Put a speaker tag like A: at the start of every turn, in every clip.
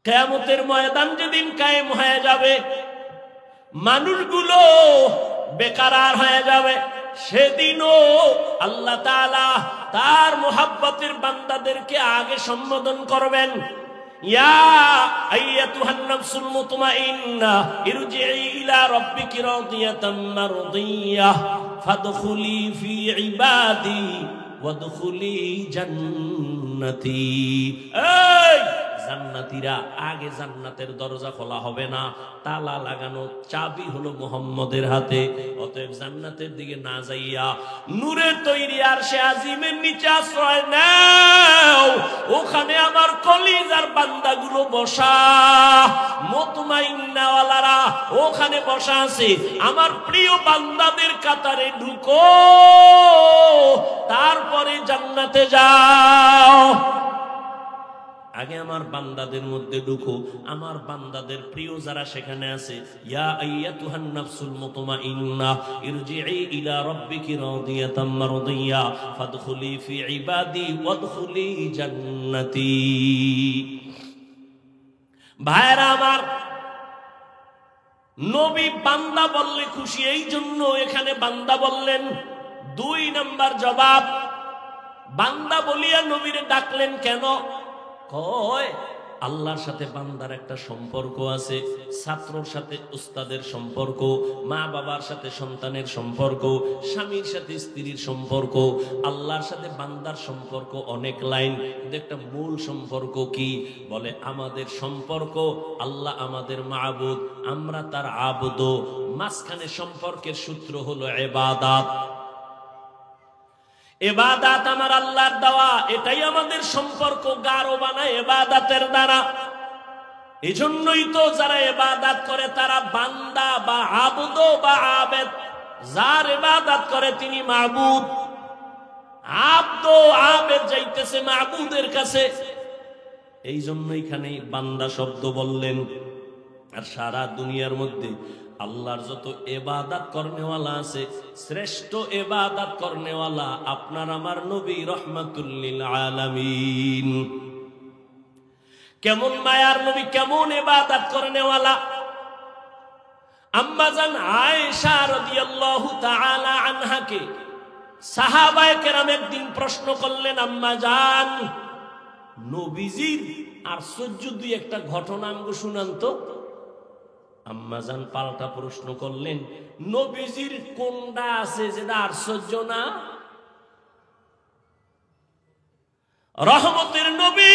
A: কিয়ামতের ময়দান যেদিন কায়েম হয়ে যাবে, মানুষগুলো বেকারার হয়ে যাবে, সেদিনও আল্লাহ তাআলা তার মুহাব্বতের বান্দাদেরকে আগে সম্বোধন করবেন, ইয়া আইয়াতুহান নাফসুল মুতমাইন্নাহ ইরজিই ইলা রাব্বিকি রাদিয়াতাম মারদিয়াহ ফাদখুলি ফি ইবাদি ওয়াদখুলি জান্নাতি। এই জান্নাতীরা, আগে জান্নাতের দরজা খোলা হবে না, তালা লাগানো, চাবি হলো মুহাম্মদের হাতে। অতএব জান্নাতের দিকে না যাইয়া নূরের তৈরি আরশে আজিমের নিচে আশ্রয় নাও। ওখানে আমার কলিজার বান্দাগুলো বসা, মুতমাইন্নাওয়ালারা ওখানে বসা আছে। আমার প্রিয় বান্দাদের কাতারে ঢুকো, তারপরে জান্নাতে যাও। আগে আমার বান্দাদের মধ্যে ঢুকো, আমার বান্দাদের প্রিয় যারা সেখানে আছে। ইয়া আইয়াতুহান নাফসুল মুতমাইন্নাহ ইরজিই ইলা রাব্বিকি রাদিয়াতাম মারদিয়া ফাদখুলি ফি ইবাদি ওয়াদখুলি জান্নাতি। ভাইরা আমার, নবী বান্দা বললে খুশি, এই জন্য এখানে বান্দা বললেন। 2 নাম্বার জবাব, বান্দা বলিয়া নবীরে ডাকলেন কেন? কয় আল্লাহর সাথে বান্দার একটা সম্পর্ক আছে, ছাত্রর সাথে উস্তাদের সম্পর্ক, মা বাবার সাথে সন্তানের সম্পর্ক, স্বামীর সাথে স্ত্রীর সম্পর্ক, আল্লাহর সাথে বান্দার সম্পর্ক অনেক লাইন, কিন্তু একটা মূল সম্পর্ক কি? বলে আমাদের সম্পর্ক, আল্লাহ আমাদের মাবুদ, আমরা তার আবুদ। মাঝখানে সম্পর্কের সূত্র হলো ইবাদত। ইবাদত আমার আল্লাহর দেওয়া, এটাই আমাদের সম্পর্ক গাঢ় বানায় ইবাদতের দ্বারা। এজন্যই তো যারা ইবাদত করে তারা বান্দা বা আবুদ বা আবেদ। যার ইবাদত করে তিনি মাবুদ, আবদ আবেদ যাইতেছে মাবুদের কাছে। এই জন্য এখানে বান্দা শব্দ বললেন। আর সারা দুনিয়ার মধ্যে আল্লাহর যত ইবাদত করনেওয়ালা আছে, শ্রেষ্ঠ ইবাদত করনেওয়ালা আপনার আমার নবী রাহমাতুল লিল আলামিন। কেমন মায়ার নবী, কেমন ইবাদত করনেওয়ালা। আম্মা জান আয়েশা রাদিয়াল্লাহু তাআলা আনহাকে সাহাবায়ে কেরাম একদিন প্রশ্ন করলেন, আম্মা জান নবীজির আশ্চর্য দুই একটা ঘটনা আমগো শুনান তো। আম্মাজান পাল্টা প্রশ্ন করলেন, নবীজির কোনটা আছে যেটা আশ্চর্য না? রহমতের নবী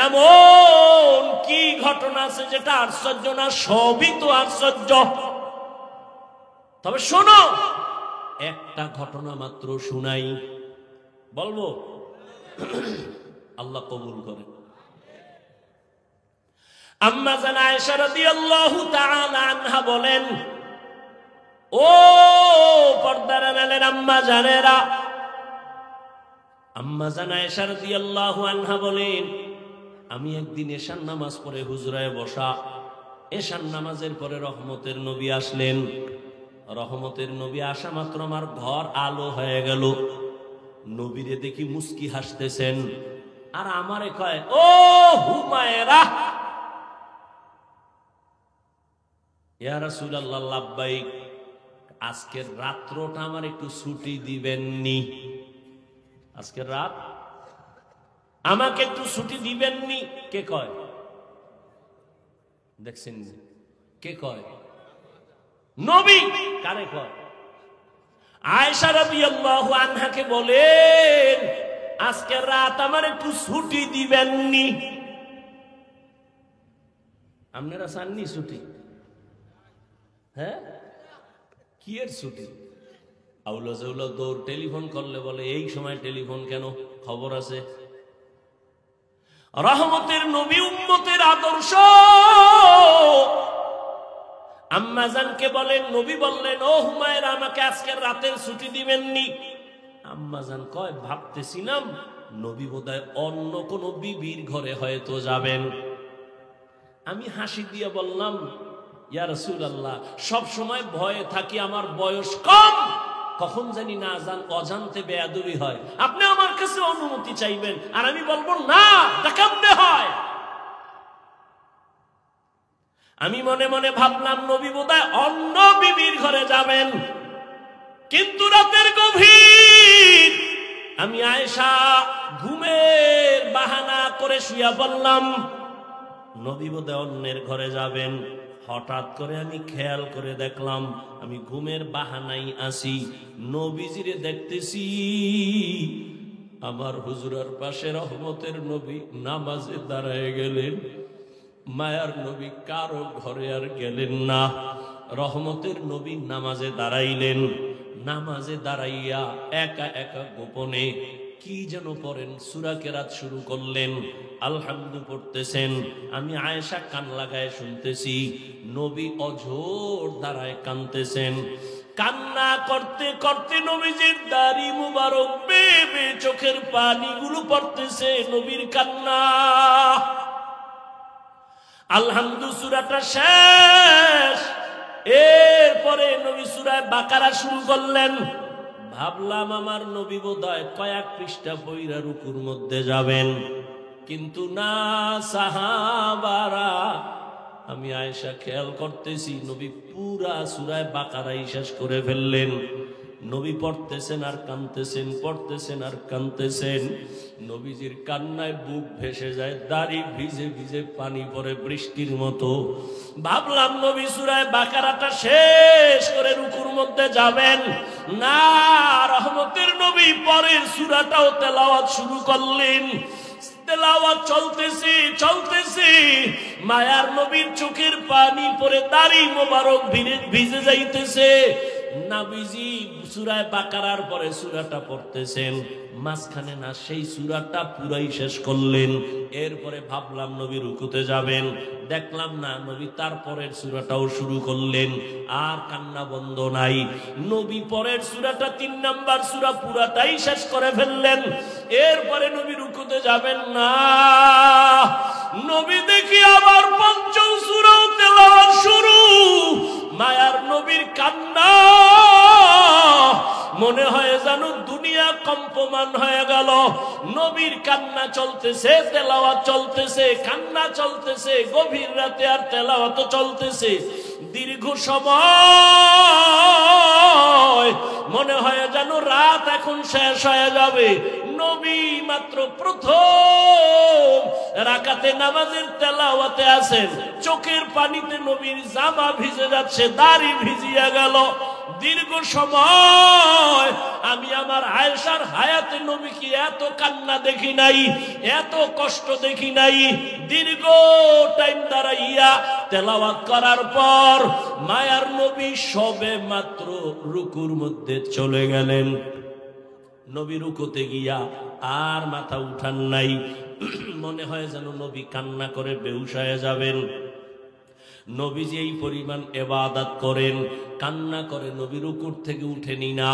A: এমন কি ঘটনা আছে যেটা আশ্চর্য না? সবই তো আশ্চর্য। তবে শোনো, একটা ঘটনা মাত্র শুনাই, বলবো? আল্লাহ কবুল করেন। আম্মা জান আয়েশা রাদিয়াল্লাহু তাআলা আনহা বলেন, ও পর্দার আড়ালের আম্মা জানেরা, আম্মা জান আয়েশা রাদিয়াল্লাহু আনহা বলেন, আমি একদিন এশার নামাজ পড়ে হুজরায় বসা, এশার নামাজের পরে রহমতের নবী আসলেন। রহমতের নবী আসা মাত্র আমার ঘর আলো হয়ে গেল। নবীরে দেখি মুস্কি হাসতেছেন, আর আমারে কয়, ও হুমায়রা। ইয়া রাসূলুল্লাহ লাব্বাইক, আজকের রাত্রটা আমার একটু ছুটি দিবেননি? আজকের রাত আমাকে একটু ছুটি দিবেননি? কে কয়? দেখছেন কে কয়? নবী। কারে কয়? আয়েশা রাদিয়াল্লাহু আনহাকে বলেন, আজকের রাত আমার একটু ছুটি দিবেননি? আপনারা চাননি ছুটি? হ্যাঁ, কি এর ছুটি? আউলা জাউলা দৌড় টেলিফোন করলে বলে, এই সময় টেলিফোন কেন, খবর আছে। রহমতের নবী, উম্মতের আদর্শ। আম্মা জানকে বলেন, নবী বললেন, ও হুমায়রা আমাকে আজকের রাতের ছুটি দিবেননি? আম্মা জান কয়, ভাবতেছিলাম নবী বোধহয় অন্য কোন বিবির ঘরে হয়তো যাবেন। আমি হাসি দিয়ে বললাম, ইয়া রাসূলুল্লাহ, সব সময় ভয়ে থাকি, আমার বয়স কম, কখন জানি না জান অজান্তে বেয়াদবি হয়, আপনি আমার কাছে অনুমতি চাইবেন, আর আমি বলবো না, তা কেমনে হয়? আমি মনে মনে ভাবলাম নবী বোধহয় অন্য বিবির ঘরে যাবেন, কিন্তু রাতের গভীর আমি আয়েশা ঘুমের বাহানা করে শুয়া পড়লাম, নবী বোধহয় অন্যের ঘরে যাবেন। হঠাৎ করে আমি খেয়াল করে দেখলাম আমি ঘুমের বাহানাই আসি, নবীজিরে দেখতেছি আমার হুজুরার পাশে রহমতের নবী নামাজে দাঁড়ায় গেলেন। মায়ার নবী কারো ঘরে আর গেলেন না, রহমতের নবী নামাজে দাঁড়াইলেন। নামাজে দাঁড়াইয়া একা একা গোপনে কি যেন পড়েন, সূরা কেরাত শুরু করলেন, আলহামদু পড়তেছেন। আমি আয়েশা কান লাগায় শুনতেছি, নবী অঝোর দাঁড়ায় কাঁদতেছেন। কান্না করতে করতে নবীজির দাড়ি মুবারক বেয়ে বেয়ে চোখের পানিগুলো পড়তেছে, নবীর কান্না। আলহামদু সূরাটা শেষ, এরপরে নবী সূরা বাকারা শুরু করলেন। ভাবলাম আমার নবী বোধহয় কয়েক পৃষ্ঠা পইরা রুকুর মধ্যে যাবেন, কিন্তু না, সাহাবারা। আমি আয়েশা খেয়াল করতেছি নবী পুরা সূরা বাকারাই শেষ করে ফেললেন। নবী পড়তেছেন আর কাঁদতেছেন, পড়তেছেন আর কাঁদতেছেন। নবীজির কান্নায় বুক ভেসে যায়, দাড়ি ভিজে ভিজে পানি পড়ে বৃষ্টির মতো। ভাবলাম নবী সূরা বাকারাটা শেষ করে রুকুর মধ্যে যাবেন, না, রহমতের নবী পরের সূরাটাও তেলাওয়াত শুরু করলেন। তেলাওয়াত চলতেছে চলতেছে, মায়ার নবীর চোখের পানি পড়ে দাড়ি মোবারক ভিজে যাইতেছে। নবীজি সূরা বাকারার পরে সূরাটা পড়তেছেন, মাঝখানে না সেই সূরাটা পুরাই শেষ করলেন। এরপরে ভাবলাম নবী রুকুতে যাবেন, দেখলাম না, নবী তারপরের সূরাটাও শুরু করলেন। আর কান্না বন্ধ নাই। নবী পরের সূরাটা ৩ নাম্বার সূরা পুরাটাই শেষ করে ফেললেন। এরপরে নবী রুকুতে যাবেন না, নবী দেখি আবার পঞ্চম সূরাও তেলাওয়াত শুরু। মায়ার নবীর কান্না মনে হয় যেন দুনিয়া কম্পমান হয়ে গেল। নবীর কান্না চলতেছে, তেলাওয়াত চলতেছে, কান্না চলতেছে, গভীর রাতে আর তেলাওয়াত চলতেছে। দীর্ঘ সময় মনে হয় যেন রাত এখন শেষ হয়ে যাবে। নবী মাত্র প্রথম রাকাতে নামাজের তেলাওয়াতে আছেন, চোখের পানিতে নবীর জামা ভিজে যাচ্ছে, দাড়ি ভিজিয়া গেল। দীর্ঘ সময় আমি আমার আয়েশার হায়াতে নবীকে এত কান্না দেখি নাই, এত কষ্ট দেখি নাই। দীর্ঘ টাইম দাঁড়াইয়া তেলাওয়াত করার পর মায়ার নবী সবে মাত্র রুকুর মধ্যে চলে গেলেন। নবী রুকুতে গিয়া আর মাথা উঠান নাই, মনে হয় যেন নবী কান্না করে বেহুশ হয়ে যাবেন। নবীজি এই পরিমাণ ইবাদত করেন, কান্না করে নবী রুকুর থেকে উঠেনি না।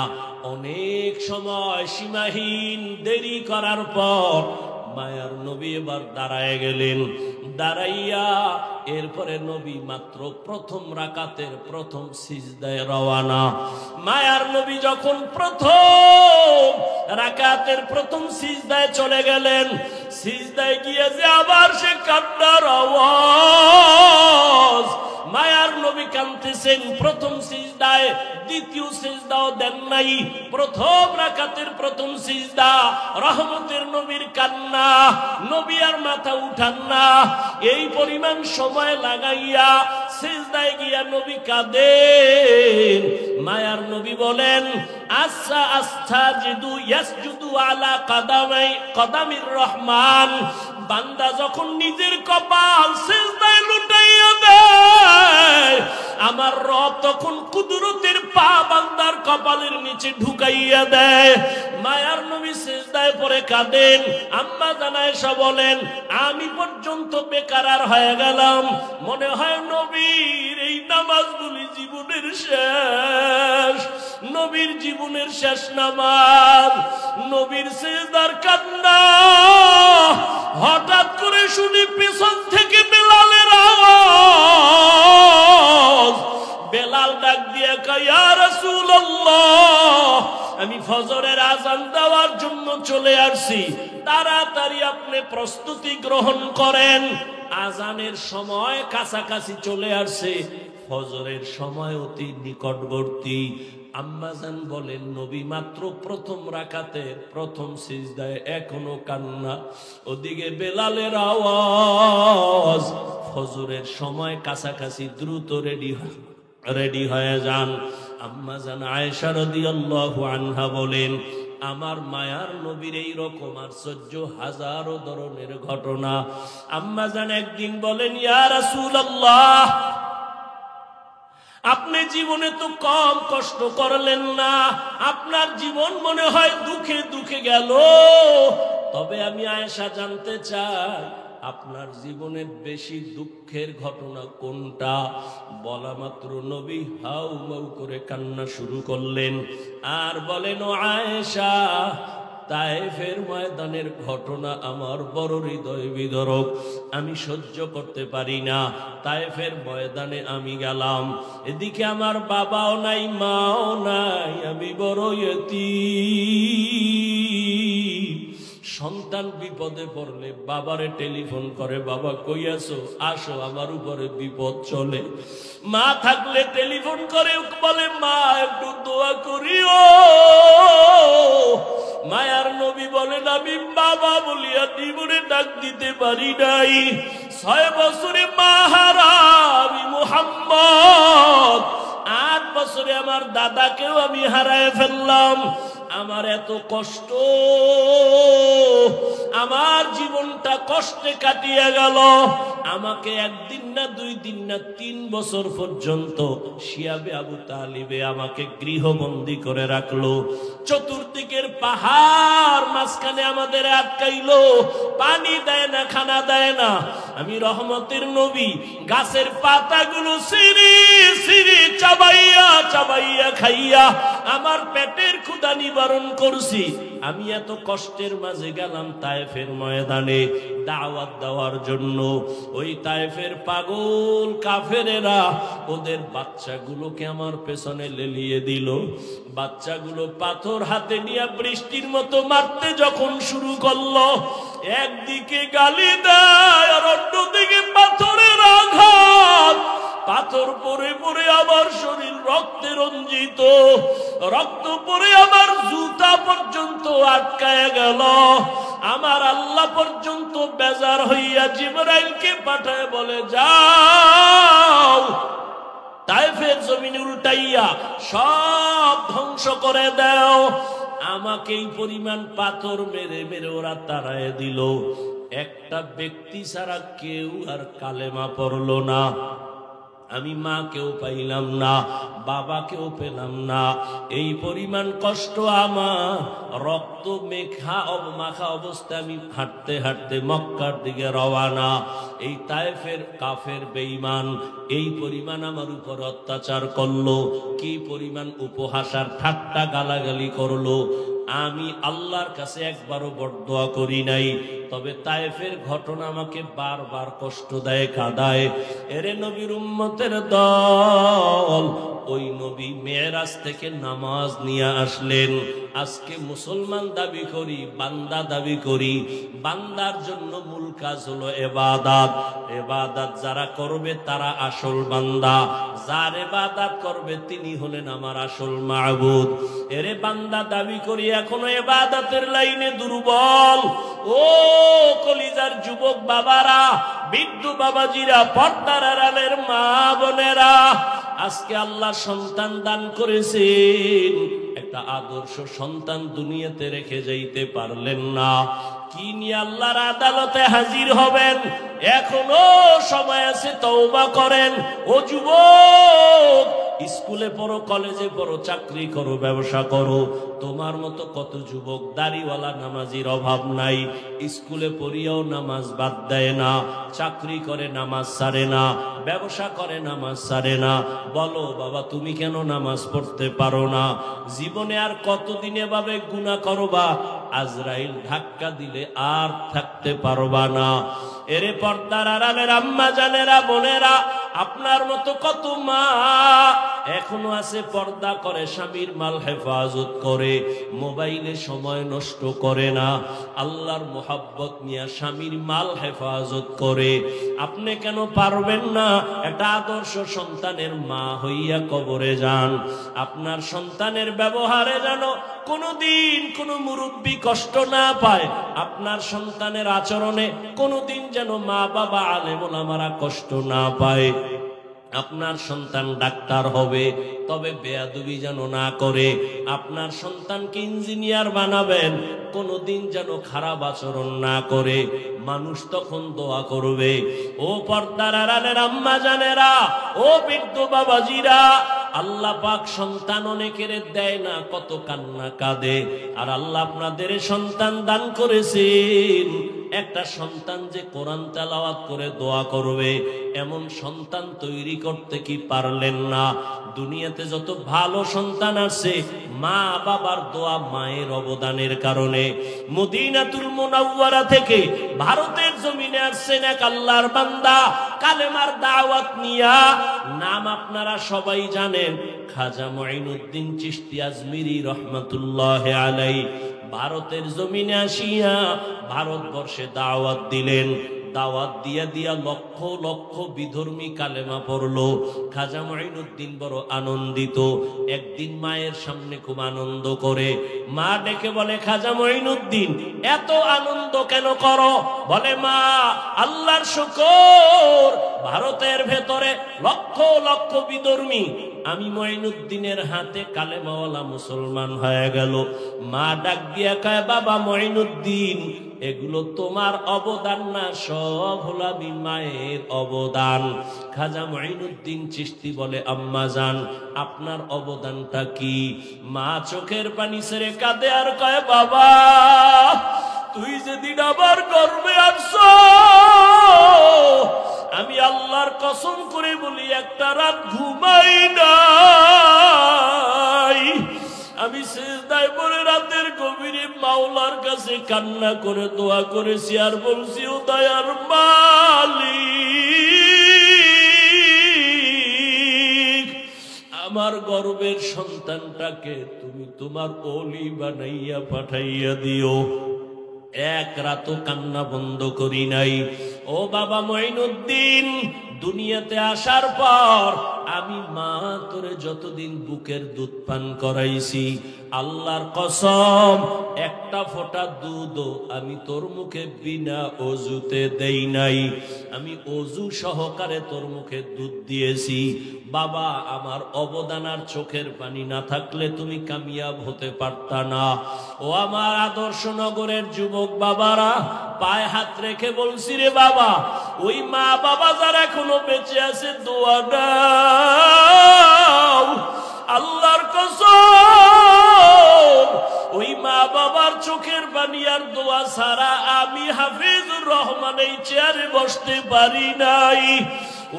A: অনেক সময় সীমাহীন দেরি করার পর মায়ার নবী এবার দাঁড়ায় গেলেন। দাঁড়াইয়া এরপরে নবী মাত্র প্রথম রাকাতের প্রথম সিজদায় রওয়ানা। মায়ার নবী যখন প্রথম রাকাতের প্রথম সিজদায় চলে গেলেন, সিজদায় গিয়ে যে আবার সে কান্নার আওয়াজ। মায়ার নবী কাঁদতেছেন প্রথম সিজদায়, দ্বিতীয় সিজদাও দেন নাই। প্রথম রাকাতের প্রথম সিজদা, রহমতের নবীর কান্না, নবী আর মাথা উঠান না। এই পরিমাণ সময় লাগাইয়া সিজদায় গিয়া নবী কাঁদেন। মায়ার নবী বলেন, আচ্ছা আস্তাজিদু ইয়াসজুদু আলা কদামির রহমান। বান্দা যখন নিজের কপাল সিজদায় লুটাইয়া দেয়, আমার রব তখন কুদরতের পা বান্দার কপালের নিচে ঢুকাইয়া দেয়। মায়ার নবী সিজদায় পড়ে কাঁদেন। আম্মা জানা আয়েশা বলেন, আমি পর্যন্ত বেকারার হয়ে গেলাম। মনে হয় নবীর এই নামাজগুলি জীবনের শেষ, নবীর জীবনের শেষ নামাজ। নবীর সিজদার কান্না হঠাৎ করে শুনি পেছন থেকে বেলালের আওয়াজ। বেলাল ডাক দিয়ে কয়, ইয়া রাসূলুল্লাহ, আমি ফজরের আযান দেওয়ার জন্য চলে আসছি, তাড়াতাড়ি আপনি প্রস্তুতি গ্রহণ করেন। আজানের সময় কাছাকাছি চলে আসছে, ফজরের সময় অতি নিকটবর্তী। আম্মাজান বলেন নবী মাত্র প্রথম রাকাতে প্রথম সিজদায় এখনো কান্না। ওদিকে বেলালের আওয়াজ, ফজরের সময় কাছাকাছি, দ্রুত রেডি হয়ে যান। আম্মাজান আয়েশা রাদিয়াল্লাহু আনহা বলেন আমার মায়ার নবীর এই রকম আশ্চর্য হাজারো ধরনের ঘটনা। আম্মাজান একদিন বলেন ইয়া রাসূলুল্লাহ, আপনি জীবনে তো কম কষ্ট করলেন না, আপনার জীবন মনে হয় দুঃখে দুঃখে গেল। তবে আমি আয়েশা জানতে চাই আপনার জীবনের বেশি দুঃখের ঘটনা কোনটা? বলা মাত্র নবী হাউ মাউ করে কান্না শুরু করলেন আর বলেন ও আয়েশা, তায়েফের ময়দানের ঘটনা আমার বড় হৃদয় বিদারক, আমি সহ্য করতে পারি না। তায়েফের ময়দানে আমি গেলাম, এদিকে আমার বাবাও নাই মাও নাই, আমি বড় ইয়তীম। সন্তান বিপদে পড়লে বাবারে টেলিফোন করে, বাবা কই আছো, আসো আমার উপরে বিপদ চলে। মা থাকলে টেলিফোন করে বলে মা একটু দোয়া করিও। মায়ার নবী বলেন আমি বাবা বলিয়া জীবনে ডাক দিতে পারি নাই। 6 বছরে মা হারা আমি মুহাম্মদ, 8 বছরে আমার দাদাকেও আমি হারায় ফেললাম। আমার এত কষ্ট, আমার জীবনটা কষ্টে কাটিয়ে গেল। আমাকে 1 দিন না 2 দিন না 3 বছর পর্যন্ত শিয়াবে আবু তালিবে আমাকে গৃহবন্দী করে রাখলো। চতুর্দিকের পাহাড় মাঝখানে আমাদের আটকাইলো, পানি দেয় না, খানা দেয় না। আমি রহমতের নবী গাছের পাতাগুলো সিঁড়ি সিঁড়ি চাবাইয়া চাবাইয়া খাইয়া আমার পেটের ক্ষুধা নিবারণ করছি। আমি এত কষ্টের মাঝে গেলাম তায়েফের ময়দানে দাওয়াত দেওয়ার জন্য। ওই তায়েফের পাগল কাফেরেরা ওদের বাচ্চাগুলোকে আমার পেছনে লেলিয়ে দিল। বাচ্চাগুলো পাথর হাতে নিয়ে বৃষ্টির মতো মারতে যখন শুরু করলো, একদিকে গালি দেয় আর অন্যদিকে পাথরের আঘাত। পাথর পরে পরে আমার শরীর রক্তে রঞ্জিত, রক্ত পরে আমার জুতা পর্যন্ত আটকায় গেল। আমার আল্লাহ পর্যন্ত বেজার হইয়া জিবরাইলকে পাঠায় বলে যাও তায়েফের জমিন উল্টাইয়া সব ধ্বংস করে দাও। আমাকে এই পরিমাণ পাথর মেরে মেরে ওরা তাড়ায় দিল। একটা ব্যক্তি ছাড়া কেউ আর কালেমা পড়ল না। আমি মাকেও পাইলাম না, বাবাকেও পেলাম না। এই পরিমাণ কষ্ট আমার, রক্ত মাখা অবস্থায় আমি হাঁটতে হাঁটতে মক্কার দিকে রওয়ানা। এই তায়েফের কাফের বেঈমান এই পরিমাণ আমার উপর অত্যাচার করলো, কি পরিমাণ উপহাস আর ঠাট্টা গালাগালি করলো। আমি আল্লাহর কাছে একবারও বরদোয়া করি নাই, তবে তায়েফের ঘটনা আমাকে বারবার কষ্ট দেয়, কাঁদায়। এরে নবীর উম্মতের দল, ওই নবী মেরাজ থেকে নামাজ নিয়ে আসলেন। আজকে মুসলমান দাবি করি, বান্দা দাবি করি। বান্দার জন্য মূল কাজ হলো ইবাদত। ইবাদত যারা করবে তারা আসল বান্দা, যার ইবাদত করবে তিনি হলেন আমার আসল মাবুদ। এরে বান্দা দাবি করি, এখনো ইবাদতের লাইনে দুর্বল। ও কলিজার যুবক বাবারা, বৃদ্ধ বাবাজিরা, পর্দার আড়ালের মা বোনেরা, আজকে আল্লাহ সন্তান দান করেছেন, একটা আদর্শ সন্তান দুনিয়াতে রেখে যাইতে পারলেন না। কি নিয়ে আল্লাহর আদালতে হাজির হবেন? এখনো সময় আছে, তওবা করেন। ও যুবক, স্কুলে পড়ো, কলেজে পড়ো, চাকরি করো, ব্যবসা করো, তোমার মতো কত যুবক দাড়িওয়ালা নামাজির অভাব নাই। স্কুলে পড়িয়াও নামাজ বাদ দেয় না, চাকরি করে নামাজ ছাড়ে না, ব্যবসা করে নামাজ ছাড়ে না। বলো বাবা, তুমি কেন নামাজ পড়তে পারো না? জীবনে আর কতদিন এভাবে গুনাহ করবা? আজরাইল ধাক্কা দিলে আর থাকতে পারবা না। এরে পর্দার আড়ালের আম্মা জানেরা, বোনেরা, আপনার মতো কত মা এখনো আছে পর্দা করে, স্বামীর মাল হেফাজত করে, মোবাইলে সময় নষ্ট করে না, আল্লাহর মোহাব্বত নিয়ে স্বামীর মাল হেফাজত করে। আপনি কেন পারবেন না? একটা আদর্শ সন্তানের মা হইয়া কবরে যান। আপনার সন্তানের ব্যবহারে যেন কোনদিন কোন মুরব্বী কষ্ট না পায়, আপনার সন্তানের আচরণে কোনদিন যেন মা বাবা আলেম ওলামারা কষ্ট না পায়। আপনার সন্তান ডাক্তার হবে, তবে বেয়াদবি যেন না করে। আপনার সন্তানকে ইঞ্জিনিয়ার বানাবেন, কোনদিন যেন খারাপ আচরণ না করে। মানুষ তখন দোয়া করবে। ও পর্দার আড়ালের আম্মা জানেরা, ও বৃদ্ধ বাবাজিরা, আল্লাহ পাক সন্তান অনেকের দেয় না, কত কান্না কাঁদে। আর আল্লাহ আপনাদের সন্তান দান করেছেন, একটা সন্তান যে কোরআন তেলাওয়াত করে দোয়া করবে, এমন সন্তান তৈরি করতে কি পারলেন না? দুনিয়াতে যত ভালো সন্তান আছে, মা বাবার দোয়া, মায়ের অবদানের কারণে। মদিনাতুল মুনাওয়ারা থেকে ভারতের জমিনে আসছেন এক আল্লাহর বান্দা, কালেমার দাওয়াত নিয়া। নাম আপনারা সবাই জানেন, খাজা মুঈনুদ্দিন চিশতি আজমিরি রহমাতুল্লাহ আলাইহি। ভারতের জমিনে আসিয়া ভারতবর্ষে দাওয়াত দিলেন। দাওয়াত দিয়া দিয়া লক্ষ লক্ষ বিধর্মী কালেমা পড়লো। খাজা মুঈনুদ্দিন বড় আনন্দিত। একদিন মায়ের সামনে খুব আনন্দ করে, মা ডেকে বলে, খাজা মুঈনুদ্দিন এত আনন্দ কেন করো? বলে, মা আল্লাহর শুকর, ভারতের ভেতরে লক্ষ লক্ষ বিধর্মী, আমি মুঈনুদ্দিনের হাতে কালেমাওয়ালা মুসলমান হয়ে গেল। মা ডাক দিয়া কয়, বাবা মুঈনুদ্দিন, এগুলো তোমার অবদান না, সব হলো আমি মায়ের অবদান। খাজা মুঈনুদ্দিন চিশতি বলে, আম্মা জান আপনার অবদানটা কি? মা চোখের পানি ছেড়ে কাঁদে আর কয়, বাবা তুই যেদিন আবার গর্বে আসছো, আমি আল্লাহর কসম করে বলি একটা রাত ঘুমাই নাই। আমি সিজদায় পড়ে রাতের গভীরে মাওলার কাছে কান্না করে দোয়া করেছি আর বলছি, ও দয়ার মালিক, আমার গর্বের সন্তানটাকে তুমি তোমার ওলি বানাইয়া পাঠাইয়া দিও। এক রাতও কান্না বন্ধ করি নাই। ও বাবা মুঈনুদ্দিন, দুনিয়াতে আসার পর আমি মা তোরে যতদিন বুকের দুধ পান করাইছি, আল্লাহর কসম একটা ফোঁটা দুধও আমি তোর মুখে বিনা অজুতে দেই নাই। আমি অজু সহকারে তোর মুখে দুধ দিয়েছি। বাবা আমার অবদান আর চোখের পানি না থাকলে তুমি কামিয়াব হতে পারতা না। ও আমার আদর্শ নগরের যুবক বাবারা, পায়ে হাত রেখে বলছি, রে বাবা, ওই মা বাবা যারা এখনো বেঁচে আছে, দোয়া দাও। আল্লাহর কসম, ওই মা বাবার চোখের পানি আর দোয়া ছাড়া আমি হাফিজুর রহমান এই চেয়ারে বসতে পারি নাই।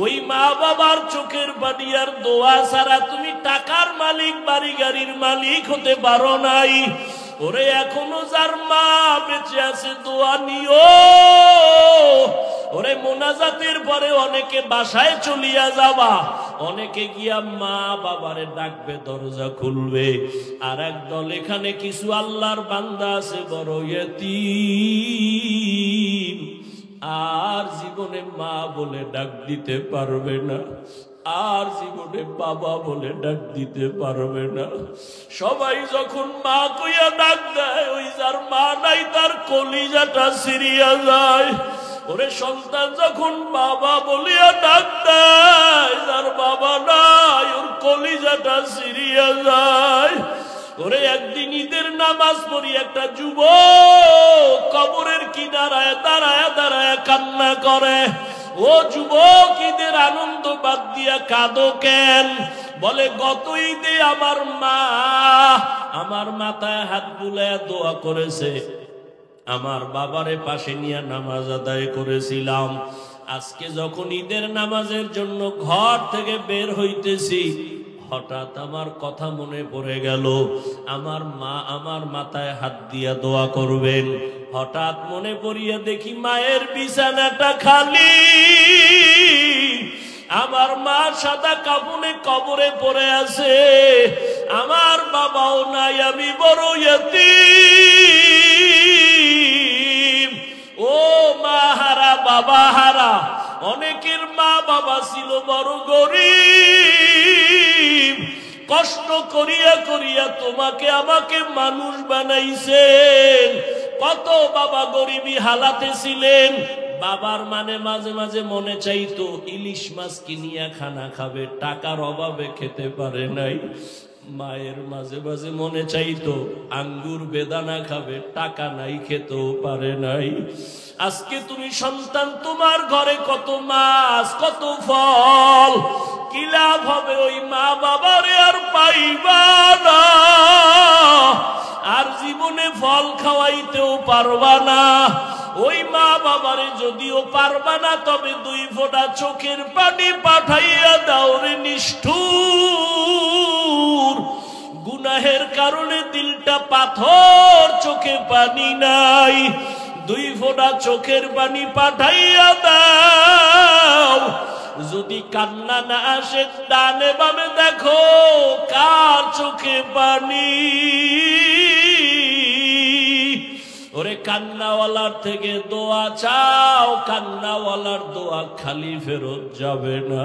A: ওই মা বাবার চোখের পানি আর দোয়া ছাড়া তুমি টাকার মালিক, বাড়ি গাড়ির মালিক হতে পারো নাই। ওরে এখনো যার মা বেঁচে আছে, দোয়া নিও। ওরে মোনাজাতের পরে অনেকে বাসায় চলিয়া যাবা, অনেকে গিয়া মা বাবারে ডাকবে, দরজা খুলবে। আর একদল এখানে কিছু আল্লাহর বান্দা আছে বড় ইয়তীম, আর জীবনে মা বলে ডাক দিতে পারবে না, আর জীবনে বাবা বলে ডাক দিতে পারবে না। সবাই যখন মা কইয়া ডাক দেয়, ওই যার মা নাই তার কলিজাটা ছিঁড়িয়া যায়। ওরে সন্তান যখন বাবা বলিয়া ডাক দেয়, যার বাবা নাই ওর কলিজাটা ছিঁড়িয়া যায়। ওরে একদিন ঈদের নামাজ পড়ি একটা যুবক কবরের কিনারায় দাঁড়ায় দাঁড়ায় কান্না করে। ও যুবক, ঈদের আনন্দ বাদ দিয়া কাঁদো কেন? বলে, গত ঈদে আমার মা আমার মাথায় হাত বুলাইয়া দোয়া করেছে, আমার বাবারে পাশে নিয়ে নামাজ আদায় করেছিলাম। আজকে যখন ঈদের নামাজের জন্য ঘর থেকে বের হইতেছি, হঠাৎ আমার কথা মনে পড়ে গেল, আমার মা আমার মাথায় হাত দিয়া দোয়া করবেন। হঠাৎ মনে পড়িয়া দেখি মায়ের বিছানাটা খালি, আমার মা সাদা কাফনে কবরে পড়ে আছে, আমার বাবাও নাই, আমি বড় ইয়তীম। ও মা হারা বাবা হারা, অনেকের মা বাবা ছিল বড় গরিব, কষ্ট করিয়া করিয়া তোমাকে আমাকে মানুষ বানাইছেন। কত বাবা গরিবী হালাতে ছিলেন, বাবার মানে মাঝে মাঝে মনে চাইতো ইলিশ মাছ কিনিয়া খানা খাবে, টাকার অভাবে খেতে পারে নাই। মায়ের মাঝে মাঝে মনে চাইতো আঙ্গুর বেদানা খাবে, টাকা নাই, খেতেও পারে নাই। আজকে তুমি সন্তান, তোমার ঘরে কত মাছ কত ফল, কি লাভ হবে? ওই মা বাবারে আর পাইবা না, আর জীবনে ফল খাওয়াইতেও পারবা না। ওই মা বাবারে যদিও পারবা না, তবে 2 ফোঁটা চোখের পানি পাঠাইয়া দাও রে নিষ্ঠুর। গুনাহের কারণে দিলটা পাথর, চোখে পানি নাই, 2 ফোঁটা চোখের পানি পাঠাইয়া দাও। যদি কান্না না আসে, ডানে বামে দেখো কার চোখে পানি। ওরে কান্নাওয়ালার থেকে দোয়া চাও, কান্নাওয়ালার দোয়া খালি ফেরত যাবে না।